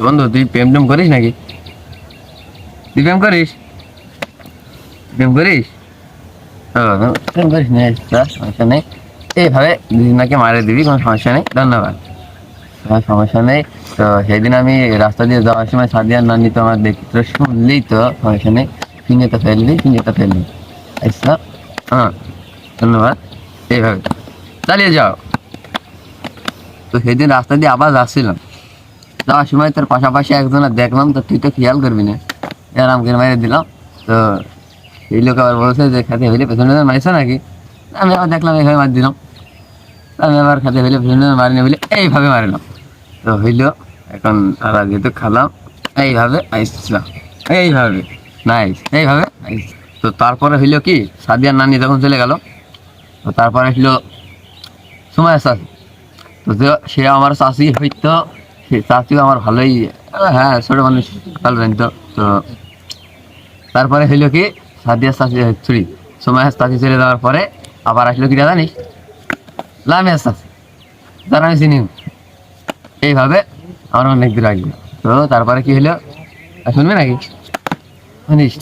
বন্ধু তুই প্রেম টেম করিস নাকি? তুই প্রেম করিস? প্রেম করিস? প্রেম করিস না, সমস্যা নেই। এইভাবে দুজনকে মারে দিবি, কোনো সমস্যা নেই। ধন্যবাদ। সমস্যা নেই। তো সেদিন আমি রাস্তা দিয়ে যাওয়ার সময় সাদিয়ার নানি তো আমার দেখতে শুনলেই তো সমস্যা নেই। ফিঙ্গেটা ফেললি। আচ্ছা, হ্যাঁ, ধন্যবাদ। এইভাবে চালিয়ে যাও। তো সেদিন রাস্তা দিয়ে আবার যাচ্ছিলাম, যাওয়ার সময় তোর পাশাপাশি একজনের দেখলাম, তো তুই তো খেয়াল করবি না, আরাম করে মাইরে দিলাম। তো এই লোক আবার বলছে যে খেতে হইলে পেছনে মারিস নাকি? আমি আবার দেখলাম এইভাবে মারি দিলাম। আমি আবার খেতে হইলে পেছনে মারিনি বলে এইভাবে মারিলাম। তো হইলো এখন তারা যেহেতু খালাম এইভাবে আইসলাম, এইভাবে নাইস, এইভাবে নাইস। তো তারপরে হইলো কি, সাদিয়ার নানি যখন চলে গেল, তো তারপরে হইলো সময় চাষি। তো সে আমার চাষি হইতো, সে চাষিও আমার ভালোই, হ্যাঁ ছোট মানুষ ভালো জানতো। তো তারপরে হইলো কি, সাদিয়ার চাষি ছুরি সময় চাষি চলে যাওয়ার পরে আবার আসলো কি জানিস, লামিয়া চাষি, তার আমি চিনি। এইভাবে আমার অনেক দূর আসবে। তো তারপরে কি হলো শুনবে নাকি? শুনিস?